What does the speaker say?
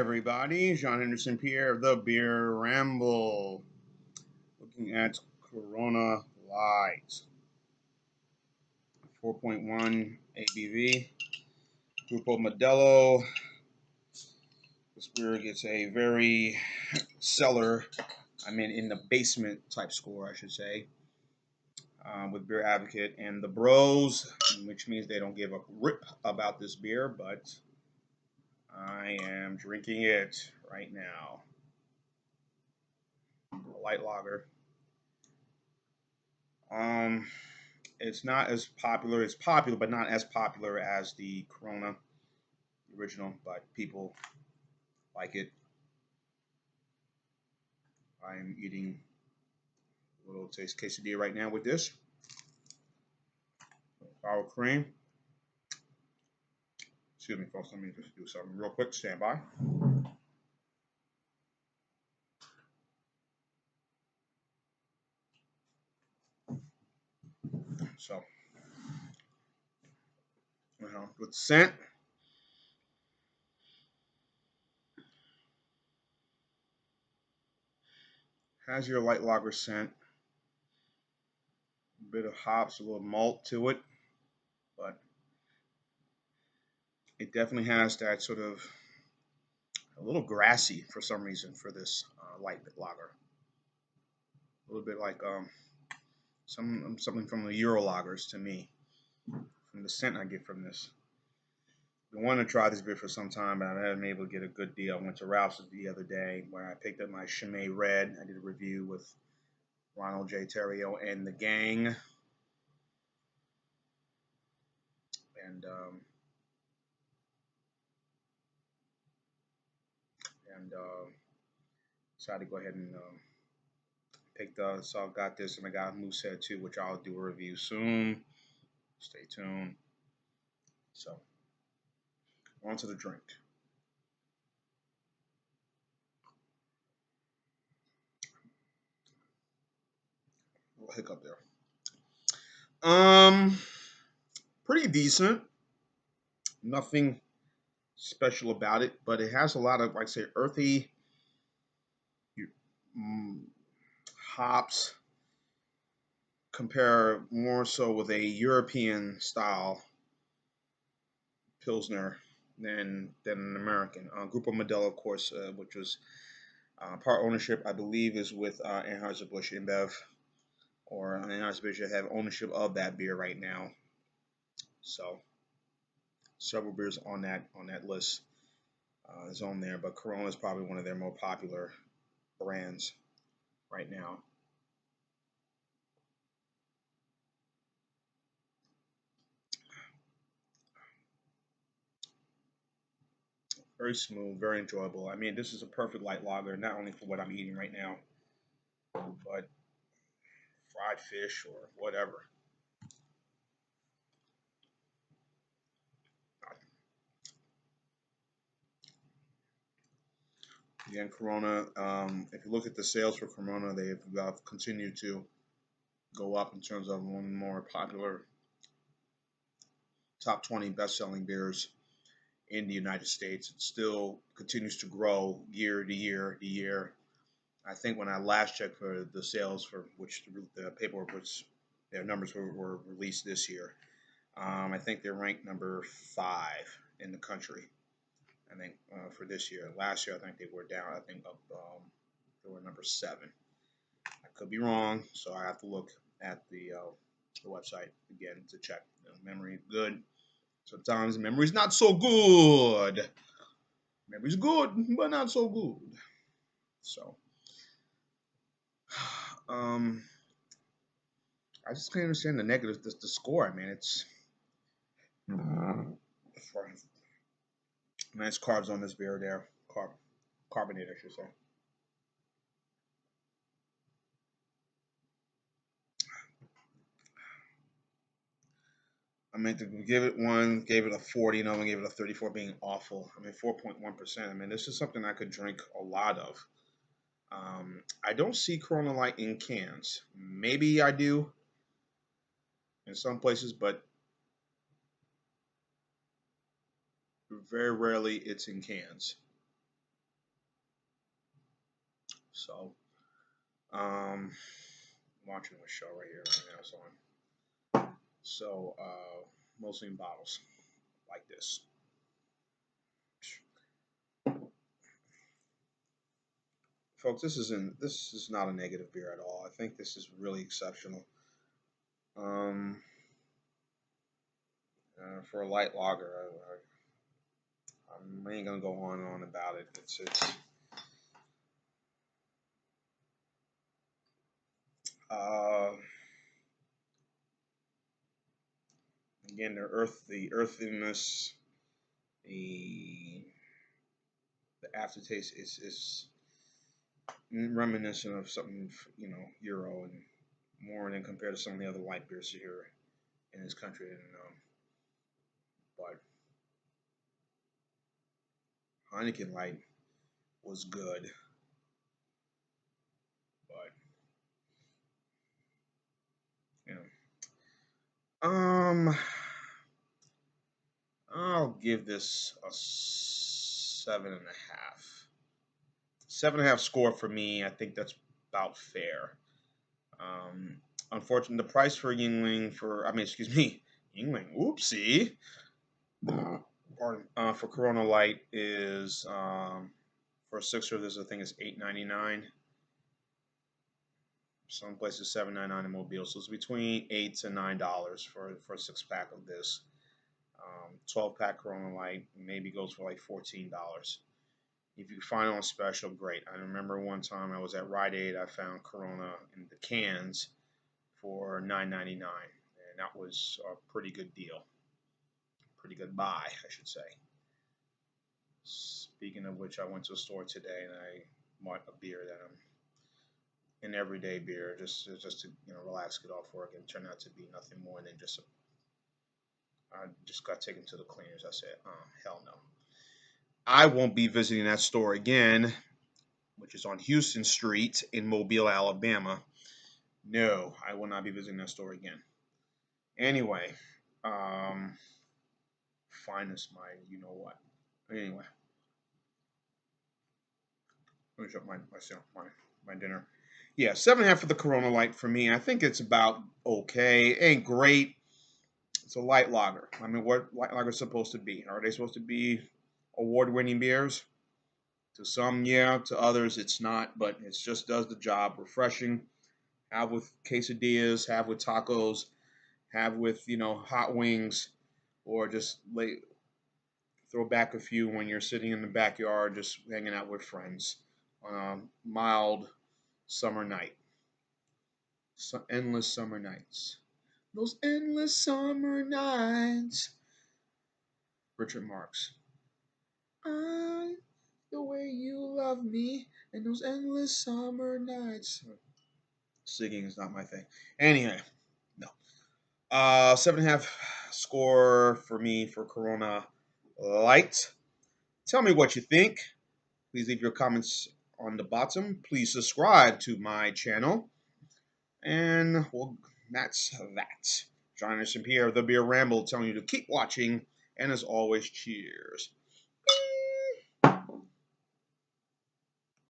everybody. John Henderson Pierre of the Beer Ramble. Looking at Corona Light. 4.1 ABV. Grupo Modelo. This beer gets a very in the basement type score, I should say, with Beer Advocate and the Bros, which means they don't give a rip about this beer, but I am drinking it right now. A light lager. It's not as popular. It's popular, but not as popular as the Corona original. But people like it. I'm eating a little taste quesadilla right now with this sour cream. Excuse me, folks. Let me just do something real quick. Stand by. So, with scent, has your light lager scent, a bit of hops, a little malt to it, but it definitely has that sort of a little grassy for some reason for this light lager. A little bit like something from the Euro lagers to me, from the scent I get from this. I wanted to try this beer for some time, but I haven't been able to get a good deal. I went to Ralph's the other day where I picked up my Chimay Red. I did a review with Ronald J. Terrio and the gang. And decided to go ahead and so I've got this, and I got Moosehead too, which I'll do a review soon. Stay tuned. So, on to the drink. A little hiccup there. Pretty decent. Nothing special about it, but it has a lot of, like I say, earthy hops. Compare more so with a European style Pilsner than an American. Grupo Modelo, of course, which was part ownership, I believe, is with Anheuser-Busch InBev, or Anheuser-Busch have ownership of that beer right now. So several beers on that list is on there, but Corona is probably one of their more popular brands right now. Very smooth, very enjoyable. I mean, this is a perfect light lager, not only for what I'm eating right now, but fried fish or whatever. Again, Corona, if you look at the sales for Corona, they've continued to go up in terms of one of the more popular top 20 best-selling beers in the United States. It still continues to grow year to year to year. I think when I last checked for the sales for which the paperwork, which their numbers were released this year, I think they're ranked number 5 in the country. I think for this year. Last year, I think they were down. I think they were number 7. I could be wrong, so I have to look at the website again to check. Memory good. Sometimes memory's not so good. Memory's good, but not so good. So, I just can't understand the negative. The score. I mean, it's nice carbs on this beer. There, carbonate, I should say. I mean, to give it one, gave it a 40, and I gave it a 34, being awful. I mean, 4.1%. I mean, this is something I could drink a lot of. I don't see Corona Light in cans. Maybe I do in some places, but very rarely it's in cans. So, watching a show right here right now. So, mostly in bottles like this. Folks, this is not a negative beer at all. I think this is really exceptional. Um, for a light lager, I ain't gonna go on and on about it. It's uh, again the earthiness, the the aftertaste is reminiscent of something Euro and more than compared to some of the other light beers here in this country. And but Heineken Light was good, but you know, I'll give this a 7.5. 7.5 score for me. I think that's about fair. Um, Unfortunately, the price for Yingling excuse me, Yingling. Oopsie. Pardon. For Corona Light is for a sixer. This I think is $8.99. Some places $7.99 in Mobile, so it's between $8 to $9 for a 6 pack of this. 12 pack Corona Light maybe goes for like $14. If you find it on special, great. I remember one time I was at Rite Aid, I found Corona in the cans for $9.99, and that was a pretty good deal. Pretty good buy, I should say. Speaking of which, I went to a store today and I bought a beer that an everyday beer, just to relax, get off work, and it turned out to be nothing more than just I just got taken to the cleaners. I said, hell no. I won't be visiting that store again, which is on Houston Street in Mobile, Alabama. No, I will not be visiting that store again. Anyway, finest my you know what. Anyway, finish up my dinner. Yeah, 7.5 for the Corona Light for me. I think it's about okay. Ain't great. It's a light lager. I mean, what light lager is supposed to be? Are they supposed to be award-winning beers? To some, yeah. To others, it's not. But it just does the job. Refreshing. Have with quesadillas. Have with tacos. Have with hot wings, or just throw back a few when you're sitting in the backyard, just hanging out with friends on a mild summer night. Endless summer nights. Those endless summer nights. Richard Marx. I, the way you love me, and those endless summer nights. Singing is not my thing. Anyway, no. 7.5 score for me for Corona Light. Tell me what you think. Please leave your comments on the bottom. Please subscribe to my channel. And well, that's that. John Anderson Pierre, the Beer Ramble, telling you to keep watching. And as always, cheers.